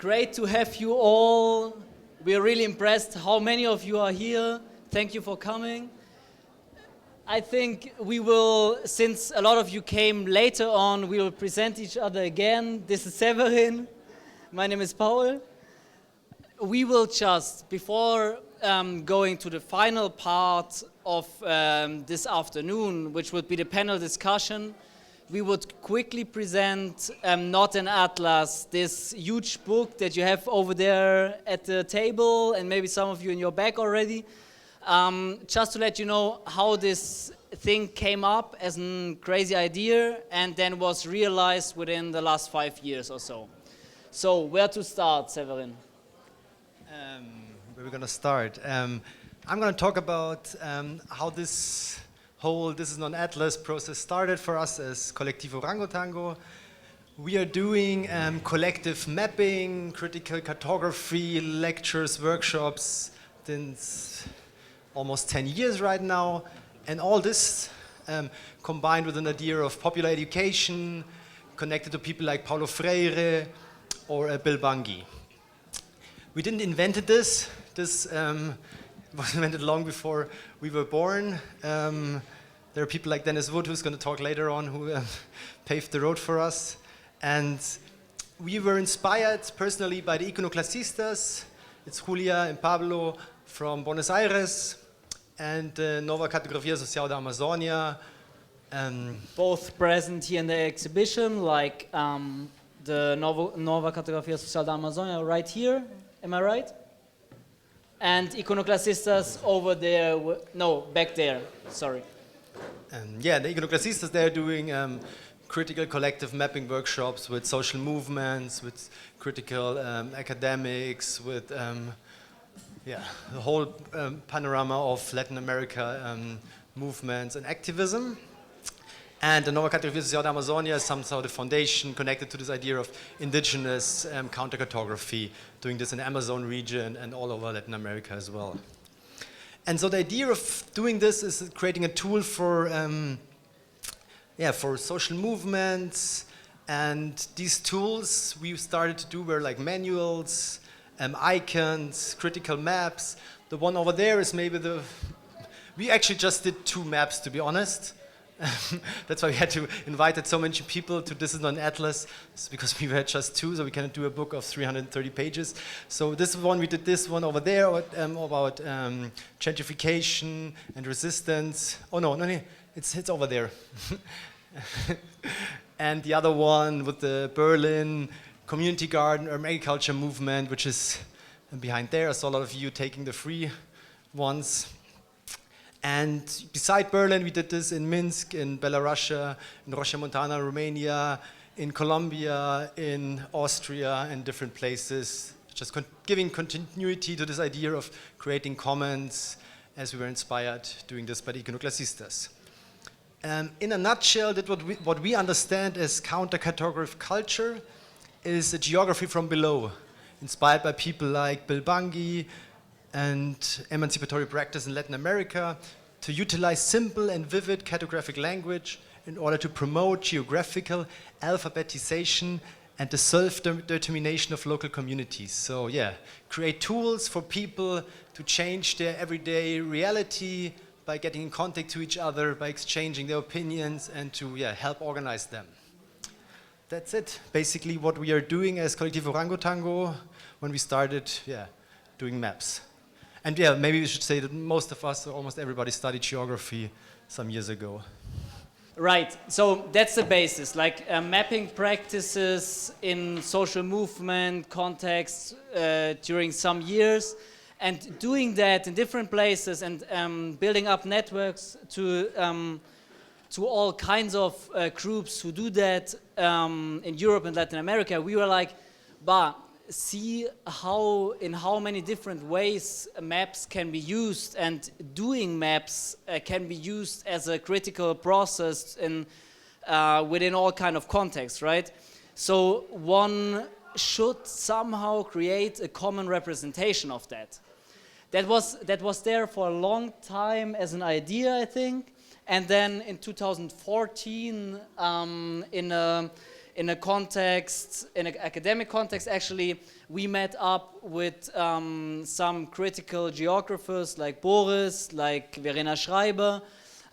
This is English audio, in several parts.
Great to have you all. We're really impressed how many of you are here. Thank you for coming. I think we will, since a lot of you came later on, we will present each other again. This is Severin. My name is Paul. We will just, before going to the final part of this afternoon, which would be the panel discussion, we would quickly present Not an Atlas, this huge book that you have over there at the table, and maybe some of you in your bag already. Just to let you know how this thing came up as a crazy idea and then was realized within the last 5 years or so. So, where to start, Severin? Where we're going to start. I'm going to talk about how this whole ThisIsNotanAtlas process started for us as kollektiv orangotango. We are doing collective mapping, critical cartography, lectures, workshops since almost 10 years right now. And all this combined with an idea of popular education, connected to people like Paulo Freire or Bill Bungie. We didn't invent this. This was invented long before we were born. There are people like Dennis Wood, who's going to talk later on, who paved the road for us. And we were inspired personally by the iconoclastistas. It's Julia and Pablo from Buenos Aires and Nova Cartografia Social da Amazonia. Both present here in the exhibition, like the Nova Cartografia Social da Amazonia right here. Am I right? And iconoclastistas over there, no, back there, sorry. Yeah, the iconoclastistas, they're doing critical collective mapping workshops with social movements, with critical academics, with the whole panorama of Latin America movements and activism. And the Nova Cartography Social da Amazonia is somehow the foundation connected to this idea of indigenous counter-cartography, doing this in the Amazon region and all over Latin America as well. And so the idea of doing this is creating a tool for social movements. And these tools we started to do were like manuals, icons, critical maps. The one over there is maybe we actually just did 2 maps, to be honest. That's why we had to invite so many people to ThisIsNotanAtlas, because we were just 2, so we cannot do a book of 330 pages. So this one, we did this one over there about gentrification and resistance. Oh no, it's over there. And the other one with the Berlin community garden urban agriculture movement, which is behind there. I saw a lot of you taking the free ones. And beside Berlin, we did this in Minsk, in Belarus, in Roșia Montană, Romania, in Colombia, in Austria, and different places, just giving continuity to this idea of creating commons, as we were inspired doing this by the iconoclastistas. In a nutshell, what we understand as counter-cartography culture is a geography from below, inspired by people like Bill Bungie and emancipatory practice in Latin America, to utilize simple and vivid cartographic language in order to promote geographical alphabetization and the self-determination of local communities. So create tools for people to change their everyday reality by getting in contact to each other, by exchanging their opinions, and to help organize them. That's it, basically what we are doing as kollektiv orangotango when we started doing maps. And maybe we should say that most of us, or almost everybody, studied geography some years ago. Right, so that's the basis, like mapping practices in social movement contexts during some years, and doing that in different places and building up networks to all kinds of groups who do that in Europe and Latin America. We were like, see in how many different ways maps can be used, and doing maps can be used as a critical process within all kind of contexts, right? So one should somehow create a common representation of that. That was there for a long time as an idea, I think, and then in 2014 in in a context, in an academic context actually, we met up with some critical geographers like Boris, like Verena Schreiber,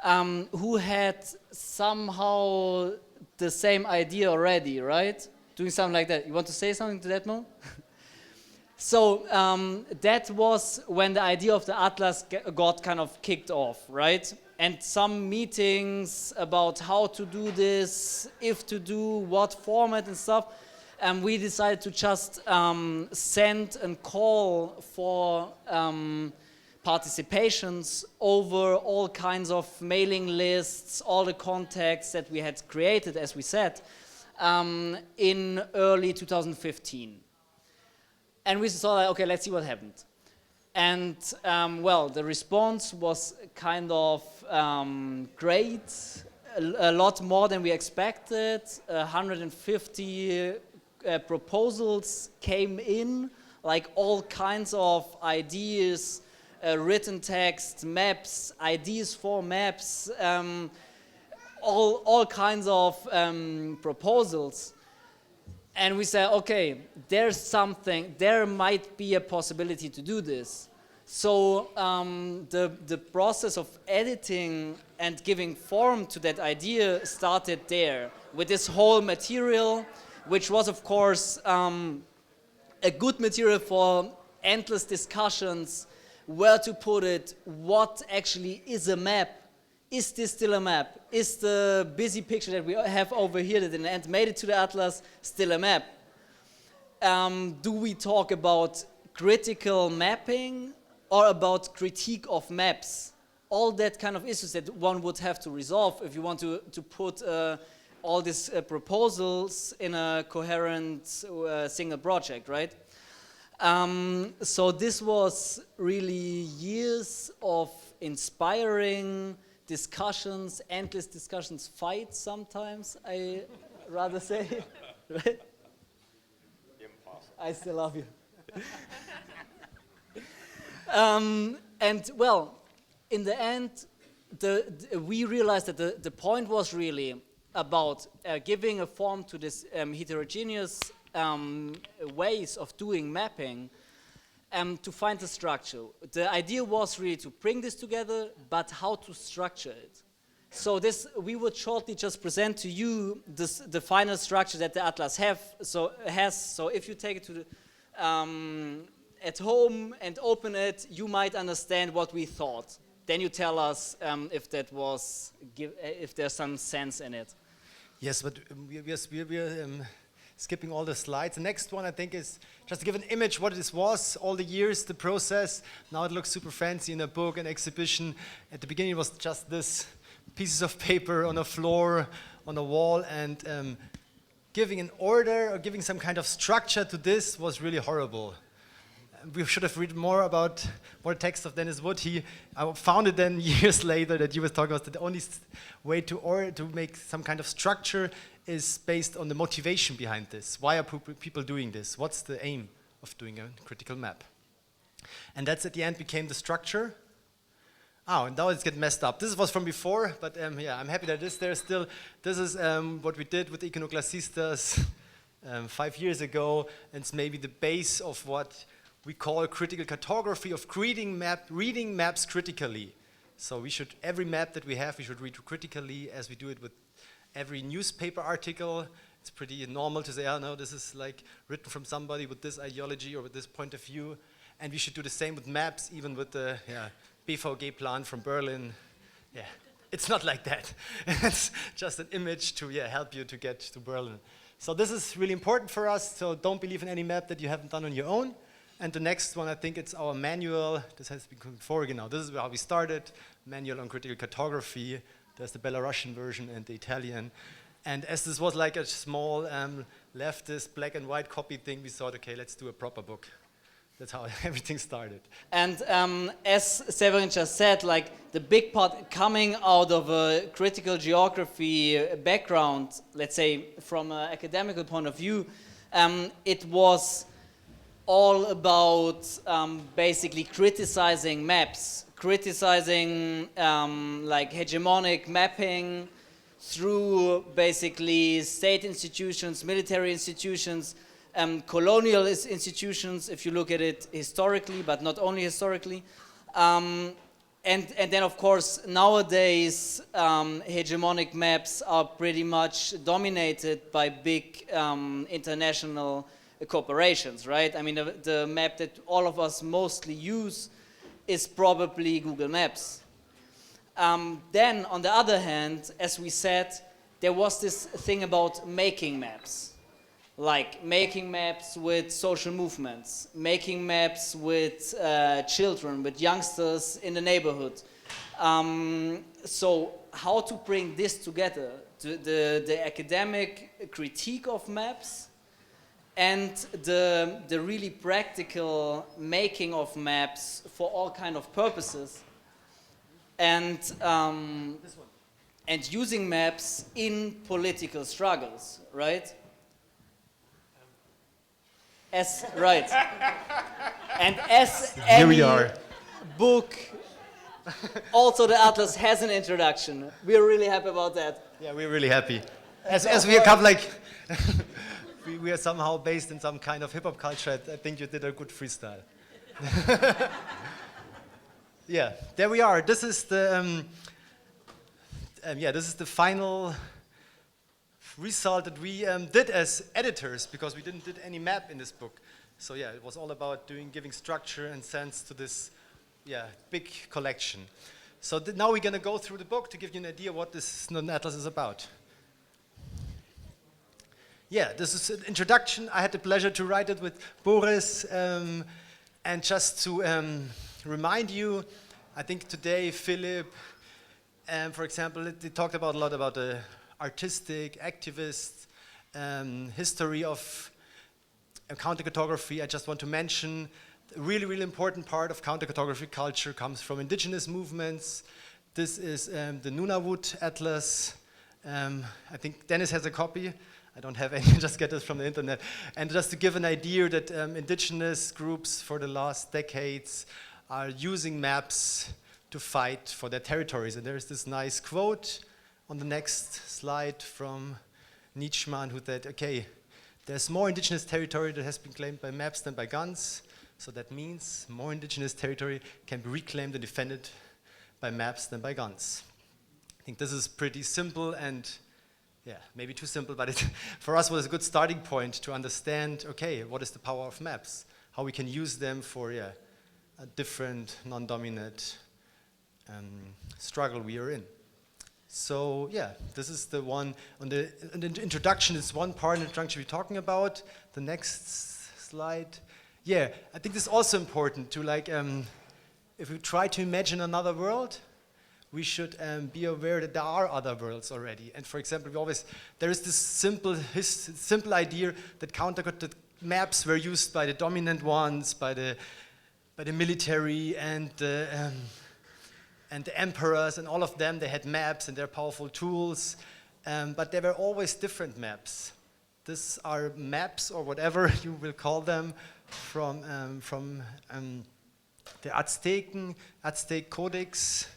who had somehow the same idea already, right? Doing something like that. You want to say something to that, Mo? So that was when the idea of the atlas got kind of kicked off, right? And some meetings about how to do this, if to do, what format and stuff. And we decided to just send and call for participations over all kinds of mailing lists, all the contacts that we had created, as we said, in early 2015. And we thought, okay, let's see what happened. And well, the response was kind of great, a lot more than we expected. 150 proposals came in, like all kinds of ideas, written text, maps, ideas for maps, all kinds of proposals. And we said, okay, there's something, there might be a possibility to do this. So the process of editing and giving form to that idea started there with this whole material, which was, of course, a good material for endless discussions, where to put it, what actually is a map. Is this still a map? Is the busy picture that we have over here that in the end made it to the atlas still a map? Do we talk about critical mapping or about critique of maps? All that kind of issues that one would have to resolve if you want to put all these proposals in a coherent single project, right? So this was really years of inspiring discussions, endless discussions, fights sometimes, I rather say. Right? I still love you. And well, in the end, we realized that the point was really about giving a form to this heterogeneous ways of doing mapping to find the structure. The idea was really to bring this together, but how to structure it. So this, we would shortly just present to you the final structure that the atlas has. So if you take it to the, at home and open it, you might understand what we thought. Then you tell us if that was, if there's some sense in it. Yes, but we're skipping all the slides. The next one, I think, is just to give an image what this was, all the years, the process. Now it looks super fancy in a book, an exhibition. At the beginning, it was just this pieces of paper on a floor, on a wall, and giving an order or giving some kind of structure to this was really horrible. We should have read more about more text of Dennis Wood. I found it then years later that he was talking about that the only way to make some kind of structure is based on the motivation behind this. Why are people doing this? What's the aim of doing a critical map? And that's at the end became the structure. Oh, and now it's getting messed up. This was from before, but yeah, I'm happy that it's there still. This is what we did with Iconoclastistas 5 years ago, and it's maybe the base of what we call critical cartography of reading maps critically. So every map that we have, we should read critically as we do it with every newspaper article. It's pretty normal to say, oh no, this is like written from somebody with this ideology or with this point of view. And we should do the same with maps, even with the BVG plan from Berlin. Yeah, it's not like that. It's just an image to help you to get to Berlin. So this is really important for us. So don't believe in any map that you haven't done on your own. And the next one, I think it's our manual. This has been before, you know. This is how we started, manual on critical cartography. There's the Belarusian version and the Italian. And as this was like a small leftist black and white copy thing, we thought, okay, let's do a proper book. That's how everything started. And as Severin just said, like the big part coming out of a critical geography background, let's say from an academical point of view, it was all about basically criticizing maps, criticizing like hegemonic mapping, through basically state institutions, military institutions, colonial institutions, if you look at it historically, but not only historically. And then, of course, nowadays, hegemonic maps are pretty much dominated by big international corporations, right? I mean, the map that all of us mostly use is probably Google Maps. Then, on the other hand, as we said, there was this thing about making maps. Like making maps with social movements, making maps with children, with youngsters in the neighborhood. So how to bring this together, the academic critique of maps and the really practical making of maps for all kind of purposes, and using maps in political struggles, right? Right. And as Here we any are. book, also the Atlas has an introduction. We're really happy about that. Yeah, we're really happy. As we come like, we are somehow based in some kind of hip-hop culture, I think you did a good freestyle. Yeah, there we are. This is the, this is the final result that we did as editors, because we didn't did any map in this book. So yeah, it was all about giving structure and sense to this big collection. So now we're going to go through the book to give you an idea what ThisIsNotanAtlas is about. Yeah, this is an introduction. I had the pleasure to write it with Boris, and just to remind you, I think today Philip, for example, they talked about a lot about the artistic, activist history of counter-cartography. I just want to mention a really, really important part of counter-cartography culture comes from indigenous movements. This is the Nunavut Atlas. I think Dennis has a copy. I don't have any, just get this from the internet. And just to give an idea that indigenous groups for the last decades are using maps to fight for their territories. And there's this nice quote on the next slide from Nietzschmann, who said, okay, there's more indigenous territory that has been claimed by maps than by guns. So that means more indigenous territory can be reclaimed and defended by maps than by guns. I think this is pretty simple and, yeah, maybe too simple, but it for us was a good starting point to understand, okay, what is the power of maps? How we can use them for, a different, non-dominant struggle we are in. So yeah, this is the one, on the introduction is one part in the introduction we're talking about. The next slide. Yeah, I think this is also important to if we try to imagine another world, we should be aware that there are other worlds already. And for example, there is this simple idea that that maps were used by the dominant ones, by the military and the emperors, and all of them, they had maps and they're powerful tools, but there were always different maps. These are maps, or whatever you will call them, from the Aztec Codex.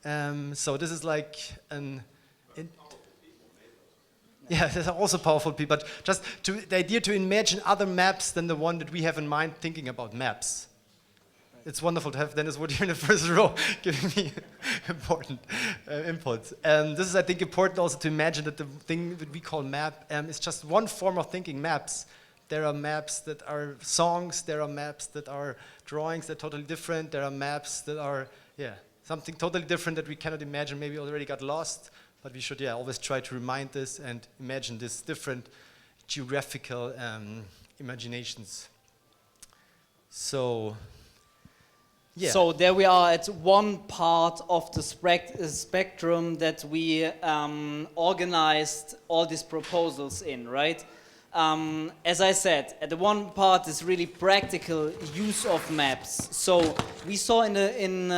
So this is like there's also powerful people, but just the idea to imagine other maps than the one that we have in mind thinking about maps. It's wonderful to have Dennis Wood here in the first row giving me important input. This is, I think, important also to imagine that the thing that we call map is just one form of thinking maps. There are maps that are songs, there are maps that are drawings that are totally different, there are maps that are, something totally different that we cannot imagine, maybe already got lost, but we should, always try to remind this and imagine this different geographical imaginations. So, so there we are at one part of the spectrum that we organized all these proposals in, right? As I said, at the one part is really practical use of maps. So we saw in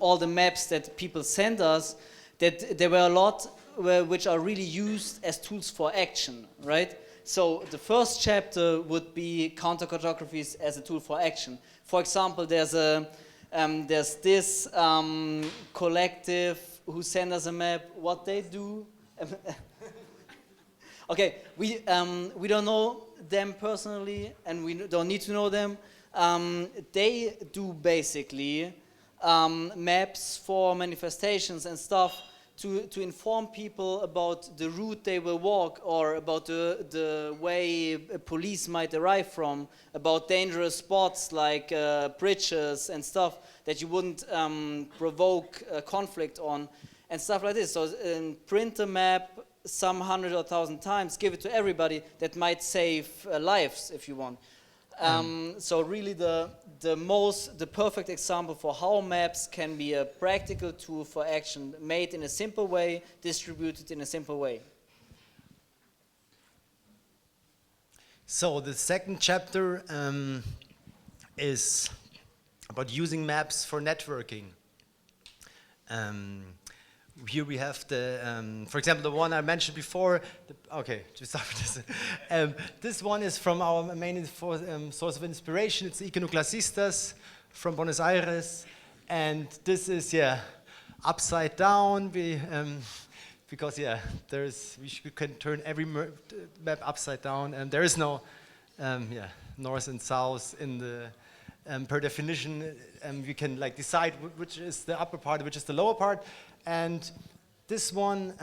all the maps that people sent us that there were a lot which are really used as tools for action, right? So the first chapter would be Counter-Cartographies as a tool for action. For example, there's this collective who send us a map. What they do Okay, we don't know them personally, and we don't need to know them. They do basically maps for manifestations and stuff to inform people about the route they will walk, or about the way police might arrive from, about dangerous spots like bridges and stuff that you wouldn't provoke conflict on, and stuff like this. So print a map some 100 or 1,000 times, give it to everybody. That might save lives if you want. So really the perfect example for how maps can be a practical tool for action, made in a simple way, distributed in a simple way. So the second chapter is about using maps for networking. Here we have the, for example, the one I mentioned before. Okay, just start with this. This one is from our main source of inspiration. It's the Iconoclasistas from Buenos Aires, and this is upside down. Because we can turn every map upside down, and there is no north and south in the. Per definition, we can decide which is the upper part, which is the lower part. And this one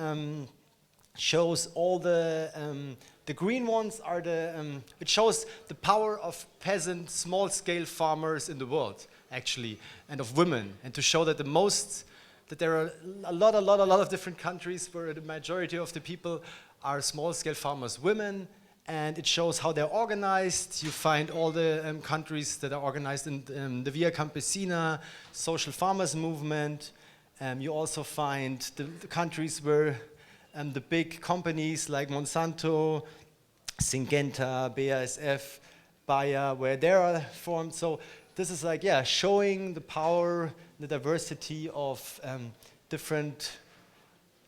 shows all the green ones are it shows the power of peasant, small-scale farmers in the world, actually, and of women, and to show that that there are a lot of different countries where the majority of the people are small-scale farmers, women, and it shows how they're organized. You find all the countries that are organized in the Via Campesina, social farmers movement. You also find the countries where the big companies like Monsanto, Syngenta, BASF, Bayer, where they are formed. So this is showing the power, the diversity of different,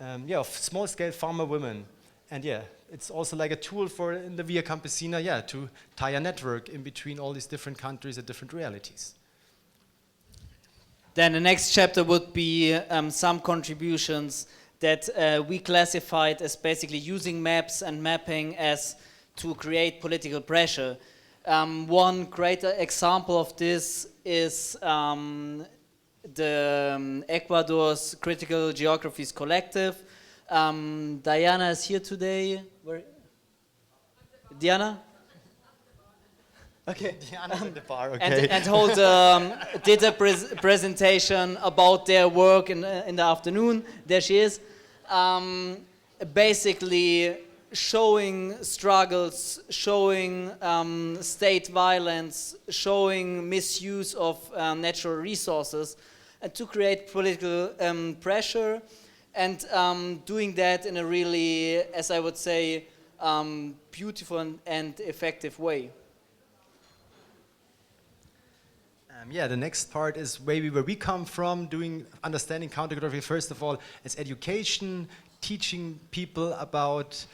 of small-scale farmer women. And it's also like a tool for in the Via Campesina, to tie a network in between all these different countries and different realities. Then the next chapter would be some contributions that we classified as basically using maps and mapping as to create political pressure. One great example of this is the Ecuador's Critical Geographies Collective. Diana is here today. Where? Diana? Okay. Diana in the bar, okay. And did a presentation about their work in the afternoon. There she is. Basically showing struggles, showing state violence, showing misuse of natural resources, and to create political pressure, and doing that in a really, as I would say, beautiful and effective way. The next part is maybe where we come from, understanding countercartography first of all as education, teaching people about,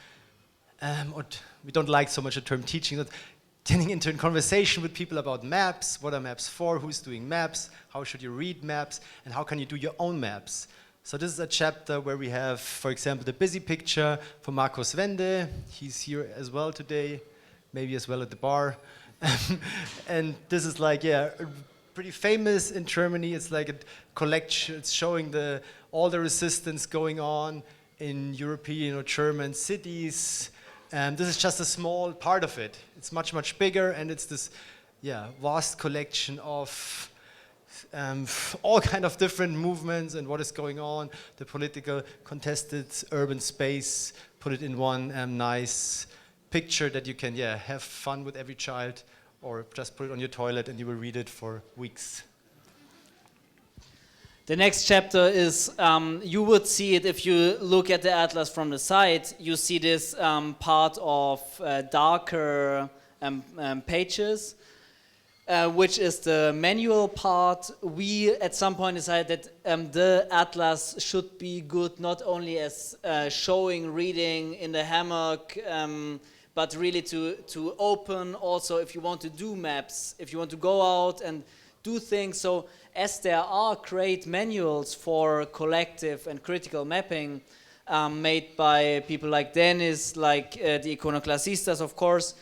we don't like so much the term teaching, but getting into a conversation with people about maps. What are maps for? Who's doing maps? How should you read maps? And how can you do your own maps? So this is a chapter where we have, for example, the busy picture for Markus Wende. He's here as well today, maybe as well at the bar. And this is pretty famous in Germany. It's like a collection. It's showing all the resistance going on in European or German cities. And this is just a small part of it. It's much, much bigger, and it's this vast collection of all kind of different movements and what is going on, the political contested urban space, put it in one nice picture that you can have fun with every child, or just put it on your toilet and you will read it for weeks. The next chapter is, you would see it if you look at the atlas from the side. You see this part of darker pages, which is the manual part. We at some point decided that the atlas should be good not only as showing reading in the hammock, but really to open also if you want to do maps, if you want to go out and do things. So as there are great manuals for collective and critical mapping, made by people like Dennis, like the Iconoclastistas, of course.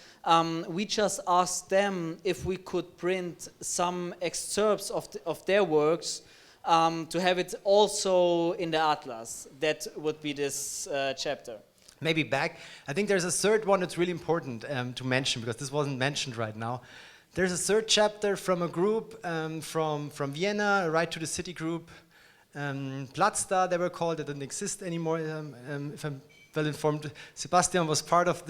We just asked them if we could print some excerpts of their works to have it also in the atlas. That would be this chapter. Maybe back. I think there's a third one that's really important to mention, because this wasn't mentioned right now. There's a third chapter from a group from Vienna, right to the city group. Platzda, they were called. They didn't exist anymore, if I'm well informed. Sebastian was part of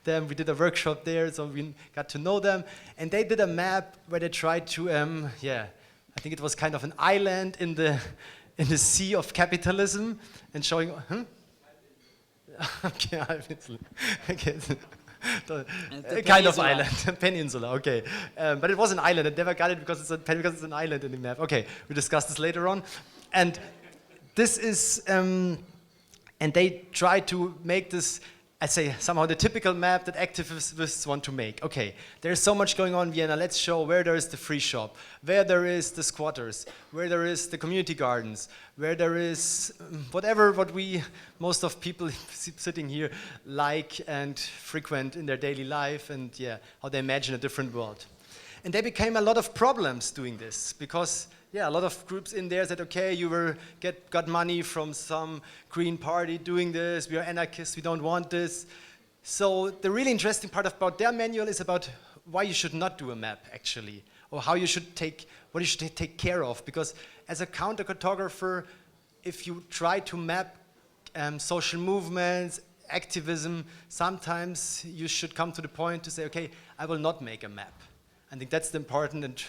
them. We did a workshop there, so we got to know them. And they did a map where they tried to, I think it was kind of an island in the sea of capitalism, and showing, okay, okay. A kind of island, peninsula, okay. But it was an island. I never got it because it's an island in the map. Okay, we discussed this later on. And this is, and they try to make this, I'd say, somehow the typical map that activists want to make. Okay, there's so much going on in Vienna. Let's show where there is the free shop, where there is the squatters, where there is the community gardens, where there is whatever what we, most of people sitting here, like and frequent in their daily life, and yeah, how they imagine a different world. And there became a lot of problems doing this, because yeah, a lot of groups in there said, okay, you got money from some green party doing this, we are anarchists, we don't want this. So the really interesting part about their manual is about why you should not do a map, actually, or how you should what you should take care of. Because as a counter-cartographer, if you try to map social movements, activism, sometimes you should come to the point to say, okay, I will not make a map. I think that's the important and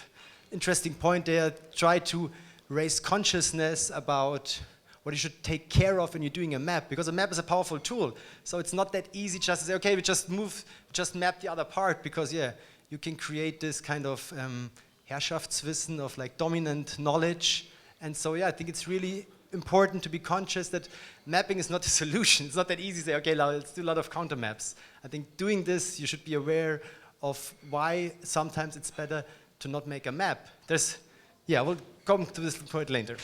interesting point there. Try to raise consciousness about what you should take care of when you're doing a map, because a map is a powerful tool. So it's not that easy just to say, okay, we just map the other part, because yeah, you can create this kind of Herrschaftswissen of like dominant knowledge. And so yeah, I think it's really important to be conscious that mapping is not a solution. It's not that easy to say, okay, let's do a lot of counter maps. I think doing this, you should be aware of why sometimes it's better to not make a map. We'll come to this point later.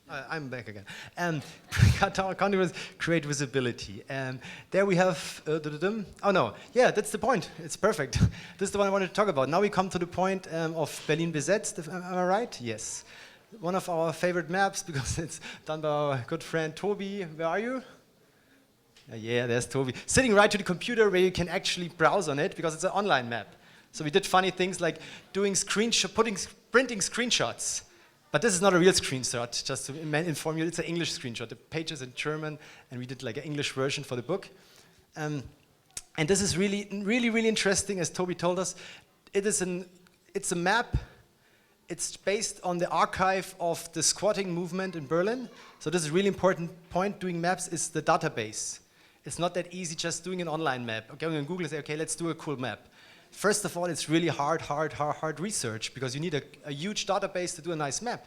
I'm back again. Counter create visibility. There we have, oh no, yeah, that's the point. It's perfect. This is the one I wanted to talk about. Now we come to the point of Berlin besetzt, am I right? Yes. One of our favorite maps, because it's done by our good friend Toby. Where are you? Yeah, there's Toby. Sitting right to the computer where you can actually browse on it, because it's an online map. So we did funny things like doing printing screenshots. But this is not a real screenshot, just to inform you, it's an English screenshot. The page is in German, and we did like an English version for the book. And this is really, really, really interesting, as Toby told us. It's a map. It's based on the archive of the squatting movement in Berlin. So this is a really important point. Doing maps is the database. It's not that easy just doing an online map. Okay, on Google and say, okay, let's do a cool map. First of all, it's really hard research, because you need a huge database to do a nice map.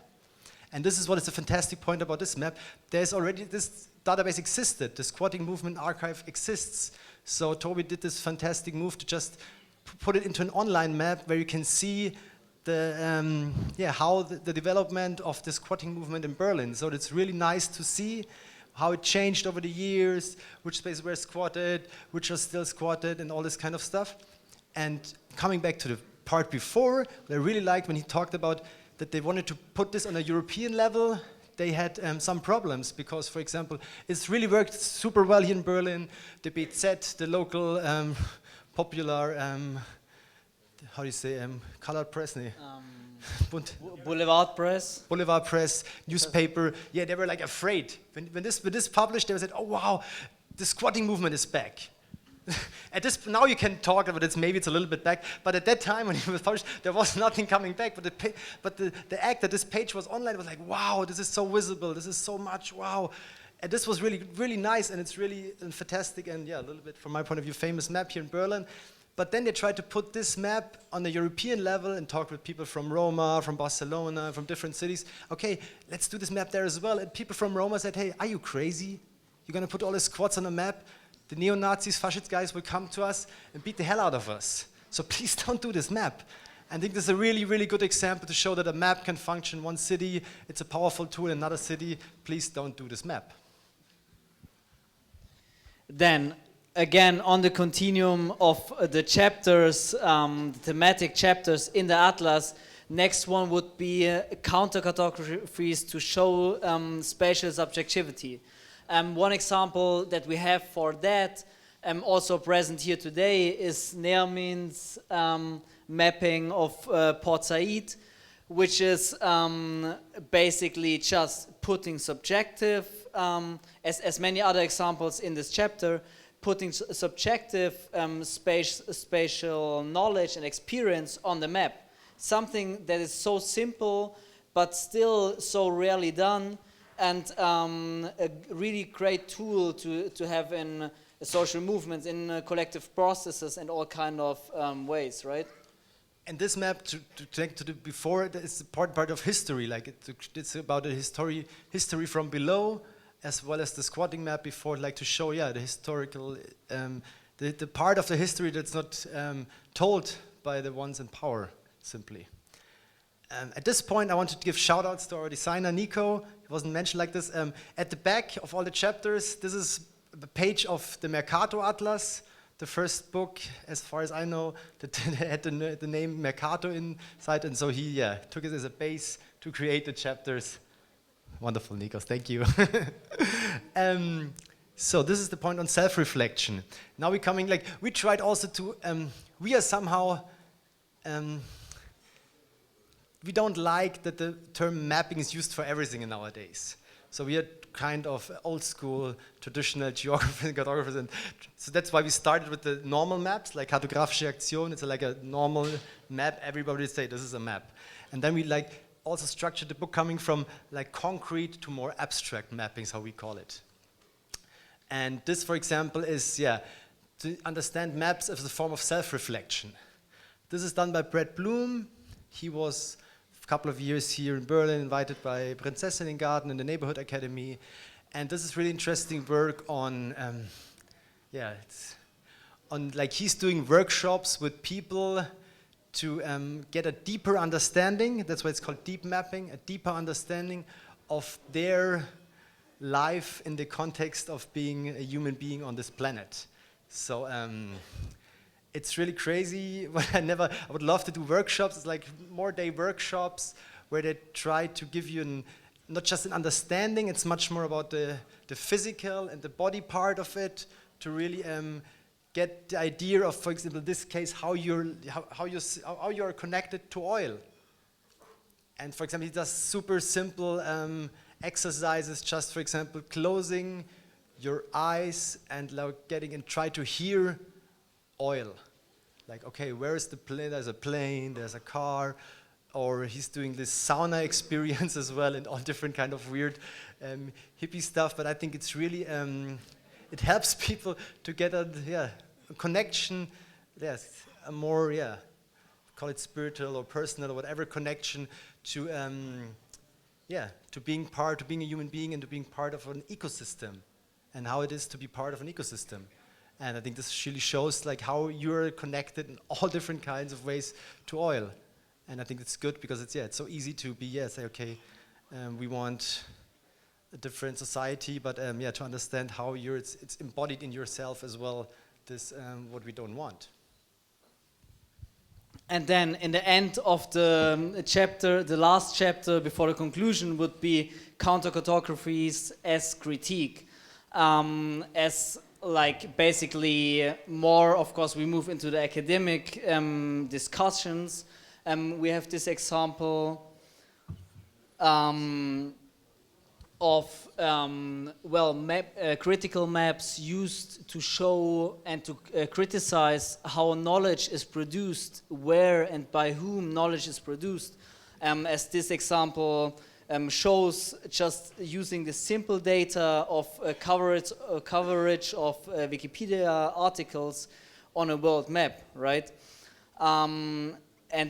And this is what is a fantastic point about this map. There's already, this database existed. The squatting movement archive exists. So Toby did this fantastic move to just put it into an online map where you can see how the development of the squatting movement in Berlin. So it's really nice to see how it changed over the years, which spaces were squatted, which are still squatted, and all this kind of stuff. And coming back to the part before, what I really liked when he talked about that they wanted to put this on a European level. They had some problems, because, for example, it's really worked super well here in Berlin. The thet, the local popular, how do you say, colored press? Boulevard Press. Boulevard Press, newspaper. Yeah, they were like afraid. When this published, they said, oh wow, the squatting movement is back. Now you can talk about it, maybe it's a little bit back, but at that time when it was published, there was nothing coming back. But the act that this page was online was like, wow, this is so visible, this is so much, wow. And this was really, really nice, and it's really fantastic, and yeah, a little bit, from my point of view, famous map here in Berlin. But then they tried to put this map on the European level and talk with people from Roma, from Barcelona, from different cities. Okay, let's do this map there as well. And people from Roma said, hey, are you crazy? You're going to put all the squats on a map? The neo-Nazis, fascist guys will come to us and beat the hell out of us. So please don't do this map. I think this is a really, really good example to show that a map can function in one city. It's a powerful tool in another city. Please don't do this map. Then, again, on the continuum of the chapters, the thematic chapters in the atlas, next one would be Counter-Cartographies to show spatial subjectivity. One example that we have for that, also present here today, is Nermin's mapping of Port Said, which is basically just putting subjective, as many other examples in this chapter, putting subjective spatial knowledge and experience on the map. Something that is so simple, but still so rarely done, and a really great tool to have in social movements, in collective processes, and all kind of ways, right? And this map, to take to the before, it's part of history. Like it's about the history from below, as well as the squatting map before, like to show, the historical, the part of the history that's not told by the ones in power, simply. At this point, I want to give shout-outs to our designer, Nico. He wasn't mentioned like this. At the back of all the chapters, this is the page of the Mercator Atlas, the first book, as far as I know, that had the name Mercator inside, and so he took it as a base to create the chapters. Wonderful, Nikos, thank you. So this is the point on self-reflection. Now we're coming, we tried also to, we are somehow, we don't like that the term mapping is used for everything nowadays. So we are kind of old school, traditional geographers and cartographers, and so that's why we started with the normal maps, like Cartographische Aktion. It's like a normal map. Everybody would say this is a map, and then we also structured the book coming from concrete to more abstract mappings, how we call it. And this, for example, is to understand maps as a form of self-reflection. This is done by Brad Bloom. He was couple of years here in Berlin, invited by Prinzessinnengarten in the Neighborhood Academy, and this is really interesting work on, he's doing workshops with people to get a deeper understanding. That's why it's called deep mapping, a deeper understanding of their life in the context of being a human being on this planet. So. It's really crazy. I would love to do workshops. It's like more day workshops where they try to give you not just an understanding. It's much more about the physical and the body part of it to really get the idea of, for example, in this case, how you're connected to oil. And for example, he does super simple exercises. Just for example, closing your eyes and try to hear oil. Like, okay, where is the plane? There's a plane, there's a car, or he's doing this sauna experience as well, and all different kind of weird hippie stuff. But I think it's really, it helps people to get a connection, a more, call it spiritual or personal or whatever connection to, to being a human being and to being part of an ecosystem, and how it is to be part of an ecosystem. And I think this really shows how you're connected in all different kinds of ways to oil. And I think it's good because it's so easy to say, okay, we want a different society, but to understand how it's embodied in yourself as well, this what we don't want. And then in the end of the chapter, the last chapter before the conclusion would be Counter-Cartographies as critique. Basically more, of course, we move into the academic discussions. We have this example of critical maps used to show and to criticize how knowledge is produced, where and by whom knowledge is produced. As this example shows, just using the simple data of coverage of Wikipedia articles on a world map, right? And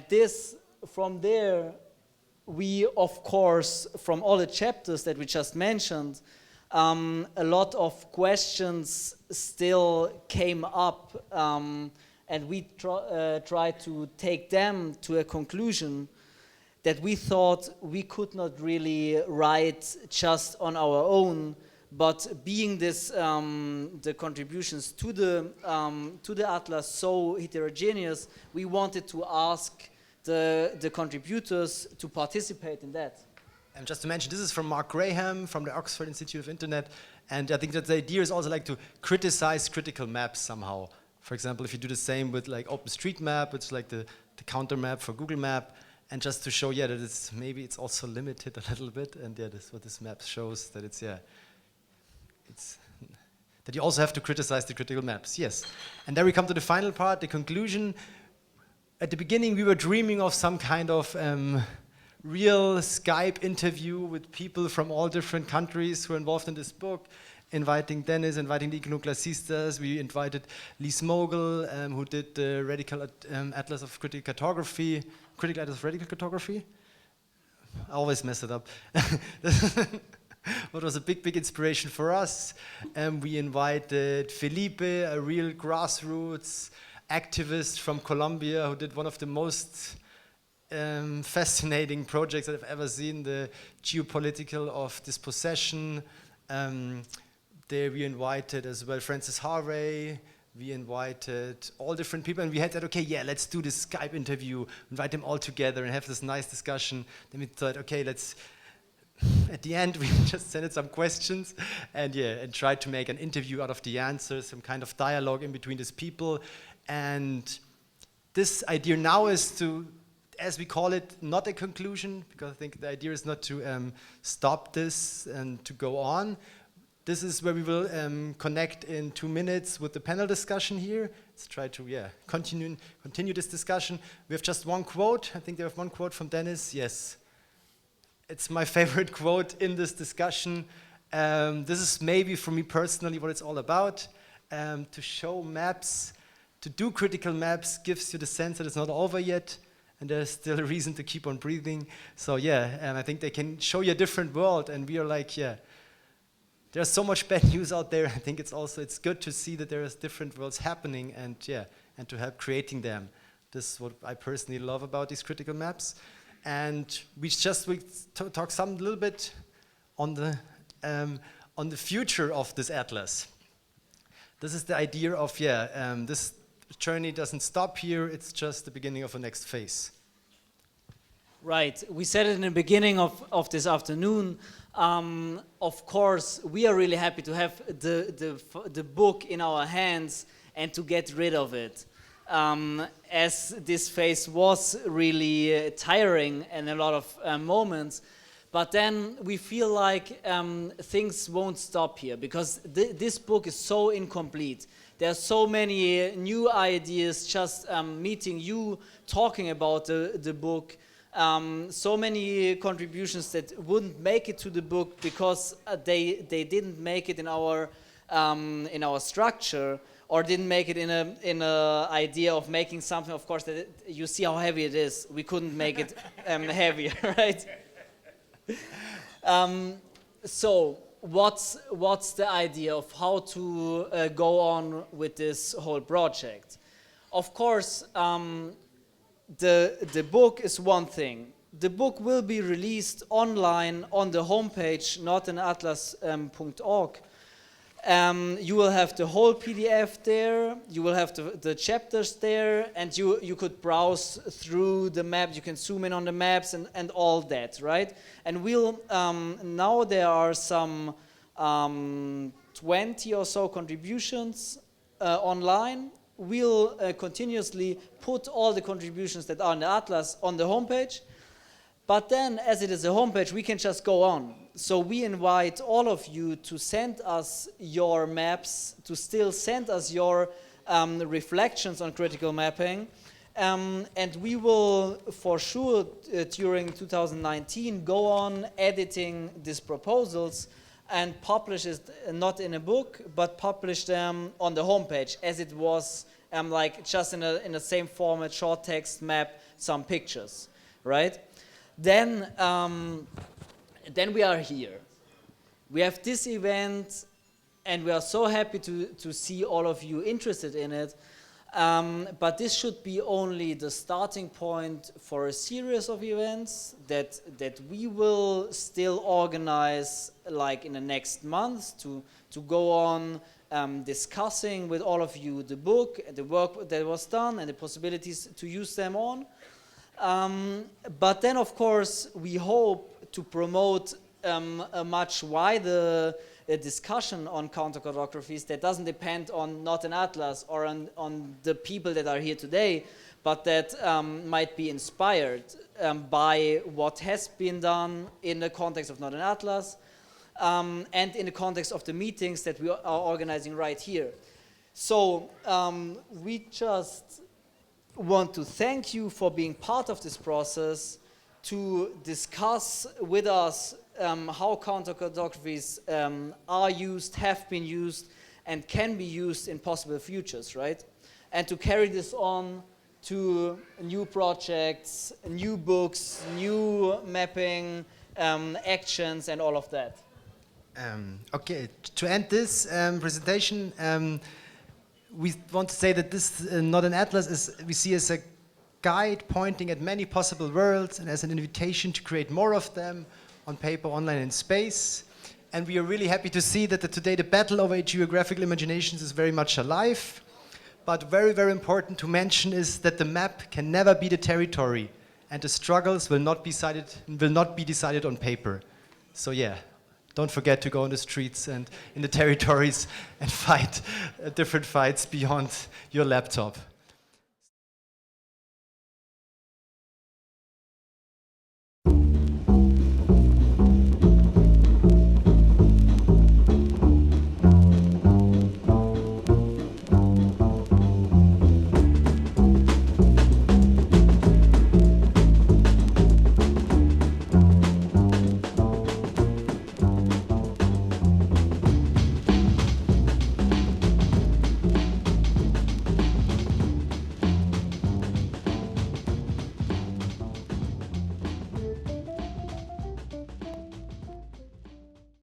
this, from there, we, of course, from all the chapters that we just mentioned, a lot of questions still came up, and we tried to take them to a conclusion that we thought we could not really write just on our own, but being this the contributions to the atlas so heterogeneous, we wanted to ask the contributors to participate in that. And just to mention, this is from Mark Graham from the Oxford Institute of Internet, and I think that the idea is also like to criticize critical maps somehow. For example, if you do the same with like OpenStreetMap, it's like the counter map for Google Map, and just to show, that it's maybe it's also limited a little bit, and that's what this map shows, that it's that you also have to criticize the critical maps. Yes, and then we come to the final part, the conclusion. At the beginning, we were dreaming of some kind of real Skype interview with people from all different countries who are involved in this book, inviting Dennis, inviting the iconoclastistas. We invited Lise Mogel, who did the Radical Atlas of Critical Cartography. Critical Atlas of Radical Cartography? I always mess it up. What was a big inspiration for us. We invited Felipe, a real grassroots activist from Colombia who did one of the most fascinating projects that I've ever seen, the geopolitical of dispossession. There we invited as well Francis Harvey. We invited all different people, and we had said, okay, let's do this Skype interview, invite them all together and have this nice discussion. Then we thought, okay, at the end we just sent some questions and tried to make an interview out of the answers, some kind of dialogue in between these people. And this idea now is to, as we call it, not a conclusion, because I think the idea is not to stop this and to go on. This is where we will connect in 2 minutes with the panel discussion here. Let's try to continue this discussion. We have just one quote. I think they have one quote from Dennis. Yes. It's my favorite quote in this discussion. This is maybe for me personally what it's all about. To show maps, to do critical maps gives you the sense that it's not over yet, and there's still a reason to keep on breathing. So I think they can show you a different world, and we are like, there's so much bad news out there. I think it's good to see that there is different worlds happening, and to help creating them. This is what I personally love about these critical maps. And we talk a little bit on the future of this atlas. This is the idea of this journey doesn't stop here. It's just the beginning of a next phase. Right. We said it in the beginning of this afternoon. Of course, we are really happy to have the book in our hands and to get rid of it. As this phase was really tiring in a lot of moments, but then we feel like things won't stop here, because this book is so incomplete. There are so many new ideas just meeting you, talking about the book, so many contributions that wouldn't make it to the book because they didn't make it in our structure, or didn't make it in a idea of making something. Of course, that you see how heavy it is. We couldn't make it heavier, right? So what's the idea of how to go on with this whole project? Of course, the book is one thing. The book will be released online on the homepage notanatlas.org. You will have the whole PDF there, you will have the chapters there, and you could browse through the map, you can zoom in on the maps and all that, right? And now there are some 20 or so contributions online. We'll continuously put all the contributions that are in the Atlas on the homepage. But then, as it is a homepage, we can just go on. So we invite all of you to send us your maps, to still send us your reflections on critical mapping. And we will, for sure, during 2019, go on editing these proposals and publish it not in a book, but publish them on the homepage, as it was like just in the same format, short text, map, some pictures, right? Then we are here. We have this event, and we are so happy to see all of you interested in it. But this should be only the starting point for a series of events that we will still organize like in the next months to go on discussing with all of you the book, the work that was done and the possibilities to use them on. But then of course we hope to promote a much wider discussion on counter-cartographies that doesn't depend on NotanAtlas or on the people that are here today, but that might be inspired by what has been done in the context of NotanAtlas and in the context of the meetings that we are organizing right here. So we just want to thank you for being part of this process, to discuss with us how counter-cartographies are used, have been used, and can be used in possible futures, right? And to carry this on to new projects, new books, new mapping, actions, and all of that. Okay, to end this presentation, we want to say that this NotanAtlas we see as a guide pointing at many possible worlds and as an invitation to create more of them on paper, online, and space. And we are really happy to see that today the battle over geographical imaginations is very much alive. But very, very important to mention is that the map can never be the territory, and the struggles will not be decided on paper. So yeah, don't forget to go on the streets and in the territories and fight different fights beyond your laptop.